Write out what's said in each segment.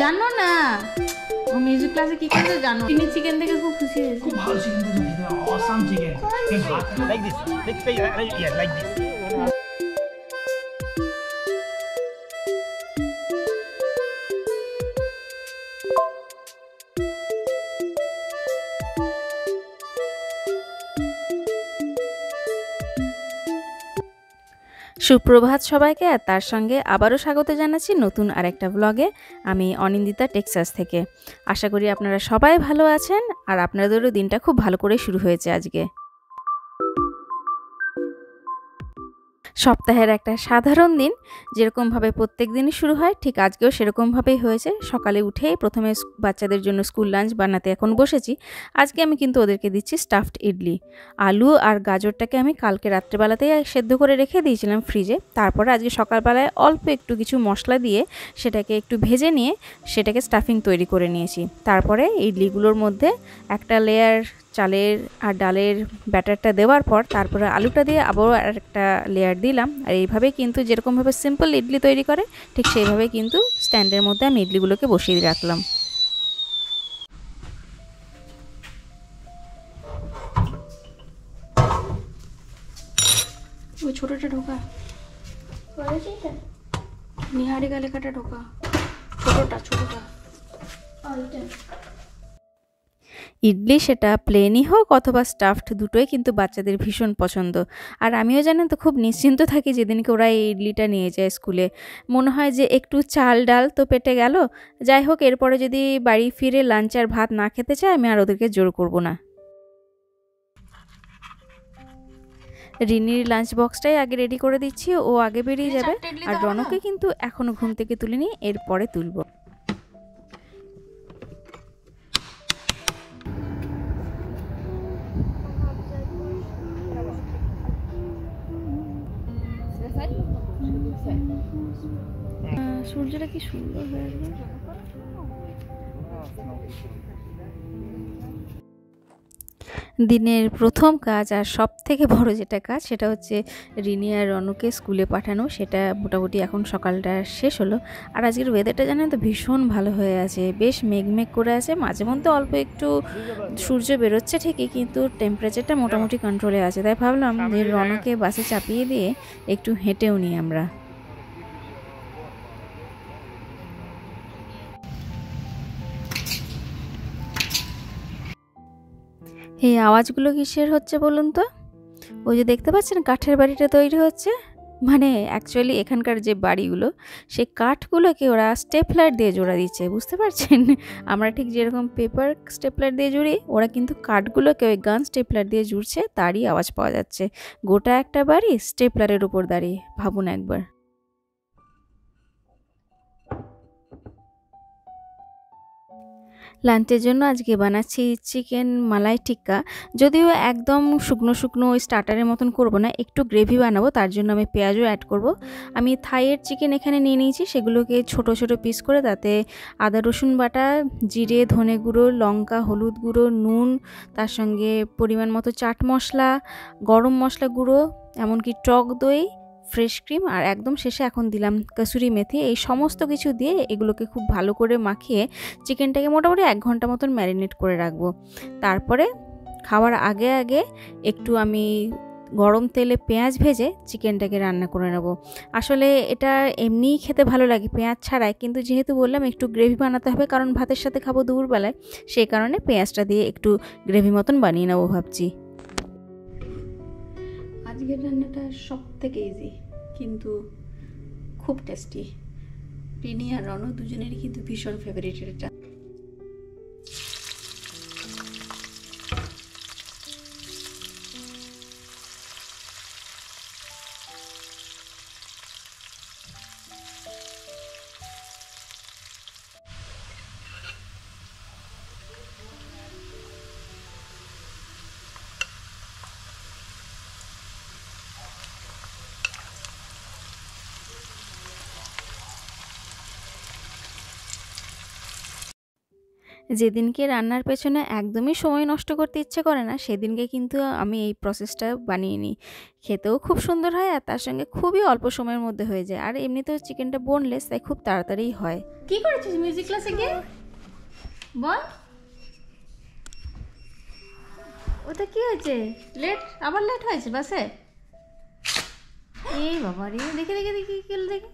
জানো না ও মিউজিক ক্লাসে কি করতে জানো? চিনি চিকেন থেকে খুব খুশি হয়েছে। খুব ভালো চিকেন তো খেতে, awesome chicken. Like this, like this. সুপ্রভাত সবাইকে, আর তার সঙ্গে আবারও স্বাগত জানাচ্ছি নতুন আরেকটা ব্লগে। আমি অনিন্দিতা টেক্সাস থেকে। আশা করি আপনারা সবাই ভালো আছেন আর আপনাদেরও দিনটা খুব ভালো করে শুরু হয়েছে আজকে। সপ্তাহের একটা সাধারণ দিন যেরকমভাবে প্রত্যেক দিনই শুরু হয়, ঠিক আজকেও সেরকমভাবেই হয়েছে। সকালে উঠেই প্রথমে বাচ্চাদের জন্য স্কুল লাঞ্চ বানাতে এখন বসেছি। আজকে আমি কিন্তু ওদেরকে দিচ্ছি স্টাফড ইডলি। আলু আর গাজরটাকে আমি কালকে রাত্রেবেলাতেই সেদ্ধ করে রেখে দিয়েছিলাম ফ্রিজে। তারপরে আজকে সকালবেলায় অল্প একটু কিছু মশলা দিয়ে সেটাকে একটু ভেজে নিয়ে সেটাকে স্টাফিং তৈরি করে নিয়েছি। তারপরে ইডলিগুলোর মধ্যে একটা লেয়ার চালের আর ডালের ব্যাটারটা দেওয়ার পর তারপরে আলুটা দিয়ে আবারও একটা লেয়ার দিলাম। আর এইভাবে কিন্তু যেরকমভাবে সিম্পল ইডলি তৈরি করে ঠিক সেইভাবে কিন্তু স্ট্যান্ডের মধ্যে আমি ইডলিগুলোকে বসিয়ে রাখলাম। ওই ছোটটা ঢোকা, নিহারিকা লেখাটা ঢোকা, ছোটটা ইডলি সেটা প্লেনই হোক অথবা স্টাফড, দুটোই কিন্তু বাচ্চাদের ভীষণ পছন্দ। আর আমিও জানেন তো খুব নিশ্চিন্ত থাকি যেদিনকে ওরা এই ইডলিটা নিয়ে যায় স্কুলে। মনে হয় যে একটু চাল ডাল তো পেটে গেল, যাই হোক এরপরে যদি বাড়ি ফিরে লাঞ্চ আর ভাত না খেতে চায় আমি আর ওদেরকে জোর করব না। রিনির লাঞ্চ বক্সটাই আগে রেডি করে দিচ্ছি, ও আগে বেরিয়ে যাবে। আর রনকে কিন্তু এখনো ঘুম থেকে তুলিনি, এরপরে তুলব। সূর্যটা কি সুন্দর হয়ে আসবে। দিনের প্রথম কাজ আর সব থেকে বড় যেটা কাজ সেটা হচ্ছে রিনি আর রনুকে স্কুলে পাঠানো। সেটা মোটামুটি এখন সকালটা শেষ হলো। আর আজকের ওয়েদারটা জানেন তো ভীষণ ভালো হয়ে আছে, বেশ মেঘমেঘ করে আছে, মাঝে মধ্যে অল্প একটু সূর্য বেরোচ্ছে ঠিকই, কিন্তু টেম্পারেচারটা মোটামুটি কন্ট্রোলে আছে। তাই ভাবলাম যে রনুকে বাসে চাপিয়ে দিয়ে একটু হেঁটেও নিই আমরা। এই আওয়াজগুলো কিসের হচ্ছে বলুন তো? ওই যে দেখতে পাচ্ছেন কাঠের বাড়িটা তৈরি হচ্ছে, মানে অ্যাকচুয়ালি এখানকার যে বাড়িগুলো সেই কাঠগুলোকে ওরা স্টেপলার দিয়ে জোড়া দিচ্ছে, বুঝতে পারছেন? আমরা ঠিক যেরকম পেপার স্টেপলার দিয়ে জুড়ি, ওরা কিন্তু কাঠগুলোকে ওই গান স্টেপলার দিয়ে জুড়ছে, তারই আওয়াজ পাওয়া যাচ্ছে। গোটা একটা বাড়ি স্টেপলারের উপর দাঁড়িয়ে, ভাবুন একবার। লাঞ্চের জন্য আজকে বানাচ্ছি চিকেন মালাই টিক্কা। যদিও একদম শুকনো শুকনো ওই স্টার্টারের মতন করব না, একটু গ্রেভি বানাবো, তার জন্য আমি পেঁয়াজও অ্যাড করব। আমি থাইয়ের চিকেন এখানে নিয়ে নিয়েছি, সেগুলোকে ছোট ছোট পিস করে তাতে আদা রসুন বাটা, জিরে, ধনে গুঁড়ো, লঙ্কা, হলুদ গুঁড়ো, নুন, তার সঙ্গে পরিমাণ মতো চাট মশলা, গরম মশলা গুঁড়ো, এমনকি টক দই, ফ্রেশ ক্রিম, আর একদম শেষে এখন দিলাম কসুরি মেথি। এই সমস্ত কিছু দিয়ে এগুলোকে খুব ভালো করে মাখিয়ে চিকেনটাকে মোটামুটি 1 ঘন্টা মতন ম্যারিনেট করে রাখবো। তারপরে খাওয়ার আগে আগে একটু আমি গরম তেলে পেঁয়াজ ভেজে চিকেনটাকে রান্না করে নেব। আসলে এটা এমনিই খেতে ভালো লাগে পেঁয়াজ ছাড়াই, কিন্তু যেহেতু বললাম একটু গ্রেভি বানাতে হবে কারণ ভাতের সাথে খাবো দুপুরবেলায়, সেই কারণে পেঁয়াজটা দিয়ে একটু গ্রেভি মতন বানিয়ে নেবো ভাবছি। আজকের রান্নাটা সব থেকে ইজি কিন্তু খুব টেস্টি। রিনি আর রনু দুজনেরই কিন্তু ভীষণ ফেভারিট এটা। যেদিনকে রান্নার পেছনে একদমই সময় নষ্ট করতে ইচ্ছে করে না সেদিনকে কিন্তু আমি এই প্রসেসটা বানিয়ে নিই। খেতেও খুব সুন্দর হয় আর তার সঙ্গে খুবই অল্প সময়ের মধ্যে হয়ে যায়। আর এমনিতেও চিকেনটা বোনলেস, তাই খুব তাড়াতাড়িই হয়। কি করেছিস মিউজিক ক্লাসে গিয়ে বল? ওটা কি হয়েছে? লেট, আবার লেট হয়েছে বাসে? এই বাবা রে, দেখে দেখে দেখি কি দেখি।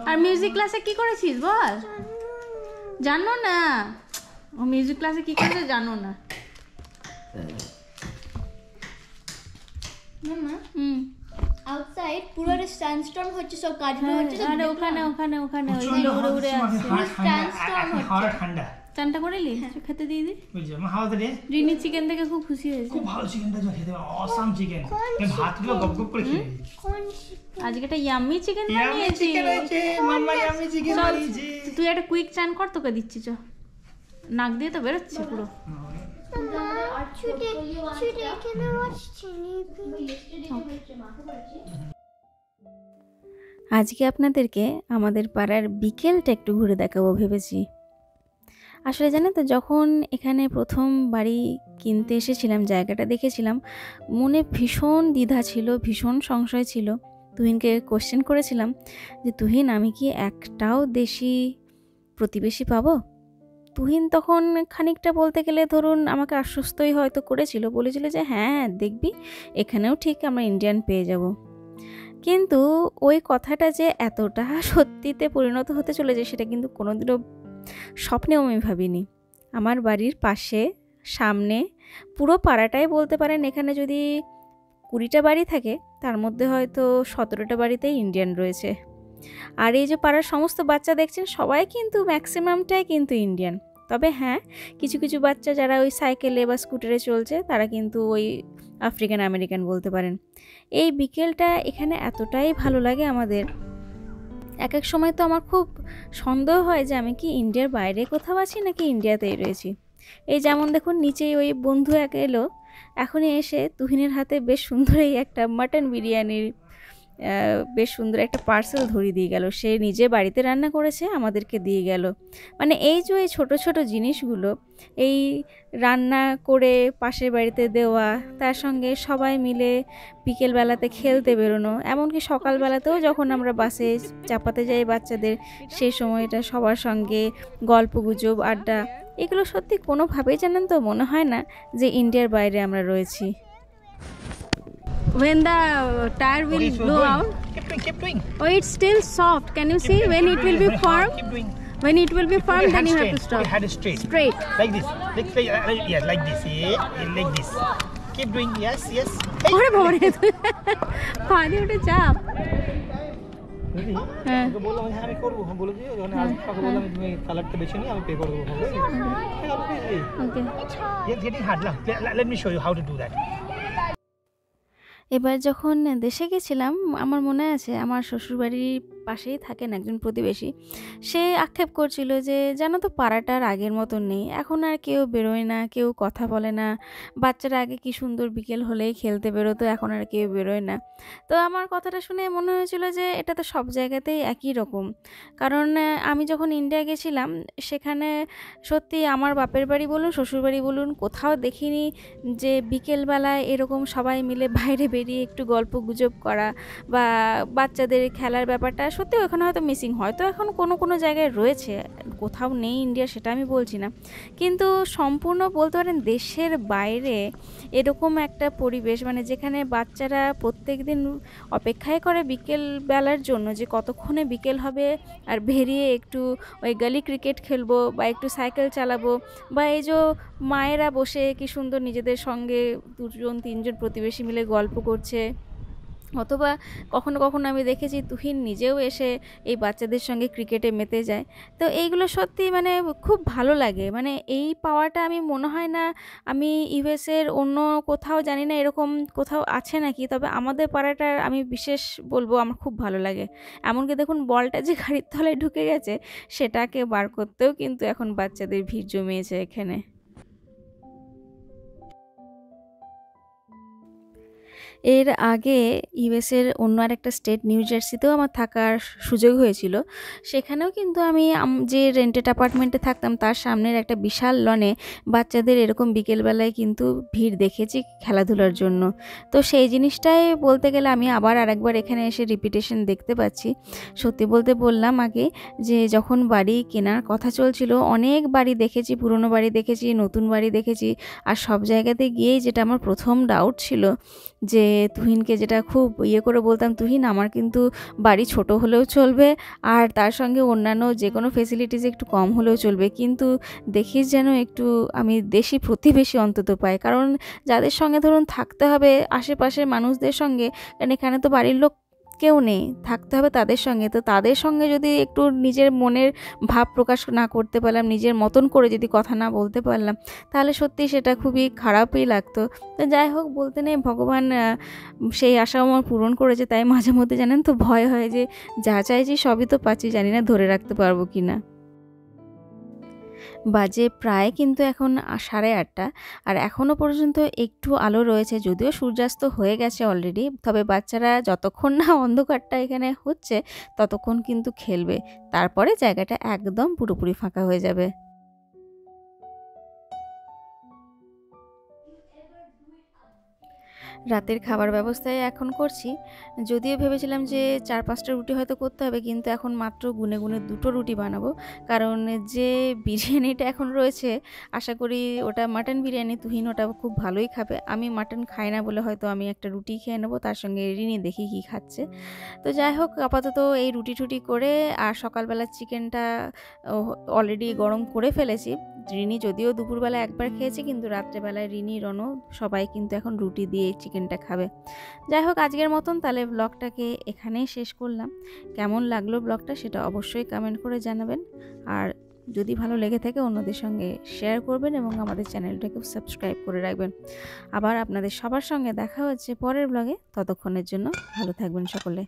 আর মিউজিক ক্লাসে কি করেছিস বল? জানো না ও মিউজিক ক্লাসে কি করেছে জানো না? মামা হুম, আউটসাইড পুরো একটা স্যান্ডস্টর্ম হচ্ছে, সব কাজগুলো হচ্ছে। আরে ওখানে ওখানে ওখানে প্রচন্ড ওইগুলো উড়ে উড়ে হাওয়া দিচ্ছে, আসছে। Sandstorm এখন হাওয়াটা ঠান্ডা। চানটা করে নি খেতে দিয়ে দি। বুঝছো আমার হাওয়াতে রে রিনি চিকেন দেখে খুব খুশি হয়েছে। খুব ভালো চিকেনটা খেতে, অসাম চিকেন। আমি ভাতগুলো গপ গপ করে খেয়ে নিয়েছি। কোন আজকে একটা ইয়াম্মি চিকেন ইয়াম্মি বানিয়েছি। চিকেন হয়েছে, মাম্মা ইয়াম্মি চিকেন চল, বানিয়েছে। তুই একটা কুইক চান কর, তোকে দিচ্ছি চ। নাক দিয়ে তো বেরোচ্ছে পুরো। ছুটে ছুটে এখানে আসছি। আজকে আপনাদেরকে আমাদের পাড়ার বিকেলটা একটু ঘুরে দেখাবো ভেবেছি। আসলে জানেন তো, যখন এখানে প্রথম বাড়ি কিনতে এসেছিলাম, জায়গাটা দেখেছিলাম, মনে ভীষণ দ্বিধা ছিল, ভীষণ সংশয় ছিল। তুহিনকে কোশ্চেন করেছিলাম যে তুহিন, আমি কি একটাও দেশি প্রতিবেশী পাবো? তুহিন তখন খানিকটা বলতে গেলে ধরুন আমাকে আশ্বস্তই হয়তো করেছিল, বলেছিল যে হ্যাঁ দেখবি এখানেও ঠিক আমরা ইন্ডিয়ান পেয়ে যাব। কিন্তু ওই কথাটা যে এতটা সত্যিতে পরিণত হতে চলেছে সেটা কিন্তু কোনোদিনও স্বপ্নেও আমি ভাবিনি। আমার বাড়ির পাশে সামনে পুরো পাড়াটাই বলতে পারেন, এখানে যদি 20টা বাড়ি থাকে তার মধ্যে হয়তো 17টা বাড়িতেই ইন্ডিয়ান রয়েছে। আর এই যে পাড়ার সমস্ত বাচ্চা দেখছেন সবাই কিন্তু ম্যাক্সিমামটাই কিন্তু ইন্ডিয়ান। তবে হ্যাঁ, কিছু কিছু বাচ্চা যারা ওই সাইকেলে বা স্কুটারে চলছে তারা কিন্তু ওই আফ্রিকান আমেরিকান বলতে পারেন। এই বিকেলটা এখানে এতটাই ভালো লাগে আমাদের, এক এক সময় তো আমার খুব সন্দেহ হয় যে আমি কি ইন্ডিয়ার বাইরে কোথাও আছি নাকি ইন্ডিয়াতেই রয়েছি। এই যেমন দেখুন নিচেই ওই বন্ধু এক এলো, এখনই এসে তুহিনের হাতে বেশ সুন্দর এই একটা মাটন বিরিয়ানির বেশ সুন্দর একটা পার্সেল ধরিয়ে দিয়ে গেল। সে নিজে বাড়িতে রান্না করেছে, আমাদেরকে দিয়ে গেল। মানে এই যে এই ছোটো ছোটো জিনিসগুলো, এই রান্না করে পাশের বাড়িতে দেওয়া, তার সঙ্গে সবাই মিলে বিকেলবেলাতে খেলতে বেরোনো, এমনকি সকালবেলাতেও যখন আমরা বাসে চাপাতে যাই বাচ্চাদের, সেই সময়টা সবার সঙ্গে গল্পগুজব আড্ডা, এগুলো সত্যি কোনোভাবেই জানেন তো মনে হয় না যে ইন্ডিয়ার বাইরে আমরা রয়েছি। When the tire will Okay, so blow going. out, Keep doing. oh it's still soft. Can you see when it will be firm? Keep doing. When it will be Put firm, your then hand you have straight. to Put your stop. head straight. Straight. Like this. Yeah, like this. Yeah, like this. Keep doing. Yes. Hey. ওরে বাবারে, পা দিয়ে ওটা চাপ। দিদি, হ্যাঁ। ওকে বললাম হ্যাঁ আমি করবো, বলে দিও যখন আসবে বললাম তুমি কালারটা বেছে নিয়ে আমি পে করে দেবো। ওকে। It's getting hard. Let me show you how to do that. এবার যখন দেশে গেছিলাম, আমার মনে আছে আমার শ্বশুরবাড়ির পাশেই থাকেন একজন প্রতিবেশী, সে আক্ষেপ করছিল যে জানো তো পাড়াটার আগের মতন নেই, এখন আর কেউ বেরোয় না, কেউ কথা বলে না। বাচ্চারা আগে কি সুন্দর বিকেল হলেই খেলতে বেরোতো, এখন আর কেউ বেরোয় না। তো আমার কথাটা শুনে মনে হয়েছিল যে এটা তো সব জায়গাতেই একই রকম। কারণ আমি যখন ইন্ডিয়া গেছিলাম সেখানে সত্যি আমার বাপের বাড়ি বলুন শ্বশুরবাড়ি বলুন কোথাও দেখিনি যে বিকেলবেলায় এরকম সবাই মিলে বাইরে বেরিয়ে একটু গল্প গুজব করা বা বাচ্চাদের খেলার ব্যাপারটা সত্যি ওখানে হয়তো মিসিং, হয়তো এখন কোনো কোনো জায়গায় রয়েছে, কোথাও নেই ইন্ডিয়া সেটা আমি বলছি না, কিন্তু সম্পূর্ণ বলতে পারেন দেশের বাইরে এরকম একটা পরিবেশ, মানে যেখানে বাচ্চারা প্রত্যেক দিন অপেক্ষাই করে বিকেল বেলার জন্য যে কতক্ষণে বিকেল হবে আর বেরিয়ে একটু ওই গলি ক্রিকেট খেলবো বা একটু সাইকেল চালাবো, বা এই যে মায়েরা বসে কি সুন্দর নিজেদের সঙ্গে 2-3জন প্রতিবেশী মিলে গল্প করছে। অথবা কখনো কখনো আমি দেখেছি তুহিন নিজেও এসে এই বাচ্চাদের সঙ্গে ক্রিকেটে মেতে যায়। তো এইগুলো সত্যি মানে খুব ভালো লাগে, মানে এই পাওয়াটা আমি মনে হয় না আমি ইউএসের অন্য কোথাও, জানি না এরকম কোথাও আছে নাকি, তবে আমাদের পাড়াটার আমি বিশেষ বলবো আমার খুব ভালো লাগে। এমনকি দেখুন বলটা যে গাড়ির তলায় ঢুকে গেছে সেটাকে বার করতেও কিন্তু এখন বাচ্চাদের ভিড় জমিয়েছে এখানে। এর আগে ইউএসের অন্য আরেকটা স্টেট নিউ জার্সিতেও আমার থাকার সুযোগ হয়েছিল। সেখানেও কিন্তু আমি যে রেন্টেড অ্যাপার্টমেন্টে থাকতাম তার সামনের একটা বিশাল লনে বাচ্চাদের এরকম বিকেলবেলায় কিন্তু ভিড় দেখেছি খেলাধুলার জন্য। তো সেই জিনিসটাই বলতে গেলে আমি আবার আরেকবার এখানে এসে রিপিটেশন দেখতে পাচ্ছি। সত্যি বলতে বললাম আগে যে যখন বাড়ি কেনার কথা চলছিল অনেক বাড়ি দেখেছি, পুরনো বাড়ি দেখেছি, নতুন বাড়ি দেখেছি, আর সব জায়গাতে গিয়েই যেটা আমার প্রথম ডাউট ছিল যে তুহিনকে যেটা খুব করে বলতাম, তুহিন আমার কিন্তু বাড়ি ছোট হলেও চলবে আর তার সঙ্গে অন্যান্য যে কোনো ফেসিলিটিস একটু কম হলেও চলবে, কিন্তু দেখিস যেন একটু আমি দেশি প্রতিবেশী অন্তত পাই। কারণ যাদের সঙ্গে ধরুন থাকতে হবে আশেপাশের মানুষদের সঙ্গে, কারণ এখানে তো বাড়ির লোক কেউ নেই, থাকতে হবে তাদের সঙ্গে। তো তাদের সঙ্গে যদি একটু নিজের মনের ভাব প্রকাশ না করতে পারলাম, নিজের মতন করে যদি কথা না বলতে পারলাম, তাহলে সত্যি সেটা খুবই খারাপই লাগতো। তো যাই হোক, বলতে নেই ভগবান সেই আশাও আমার পূরণ করেছে। তাই মাঝে মধ্যে জানেন তো ভয় হয় যে যা চাইছি সবই তো পাচ্ছি, জানি না ধরে রাখতে পারবো কি না। বাজে প্রায় কিন্তু এখন 8:30, আর এখনও পর্যন্ত একটু আলো রয়েছে, যদিও সূর্যাস্ত হয়ে গেছে অলরেডি। তবে বাচ্চারা যতক্ষণ না অন্ধকারটা এখানে হচ্ছে ততক্ষণ কিন্তু খেলবে, তারপরে জায়গাটা একদম পুরোপুরি ফাঁকা হয়ে যাবে। রাতের খাবার ব্যবস্থায় এখন করছি। যদিও ভেবেছিলাম যে 4-5টা রুটি হয়তো করতে হবে, কিন্তু এখন মাত্র গুনে গুনে 2টো রুটি বানাবো। কারণ যে বিরিয়ানিটা এখন রয়েছে আশা করি ওটা মাটন বিরিয়ানি, তুহিন ওটা খুব ভালোই খাবে। আমি মাটন খাই না বলে হয়তো আমি একটা রুটি খেয়ে নেবো, তার সঙ্গে রিনি দেখি কি খাচ্ছে। তো যাই হোক, আপাতত এই রুটি টুটি করে, আর সকালবেলা চিকেনটা অলরেডি গরম করে ফেলেছি। রিনি যদিও দুপুরবেলা একবার খেয়েছে, কিন্তু রাত্রেবেলায় রিনি, রনো সবাই কিন্তু এখন রুটি দিয়ে চিকেনটা খাবে। যাই হোক, আজকের মতন তাহলে ব্লগটাকে এখানেই শেষ করলাম। কেমন লাগলো ব্লগটা সেটা অবশ্যই কমেন্ট করে জানাবেন, আর যদি ভালো লেগে থাকে অন্যদের সঙ্গে শেয়ার করবেন এবং আমাদের চ্যানেলটাকেও সাবস্ক্রাইব করে রাখবেন। আবার আপনাদের সবার সঙ্গে দেখা হচ্ছে পরের ব্লগে, ততক্ষণের জন্য ভালো থাকবেন সকলে।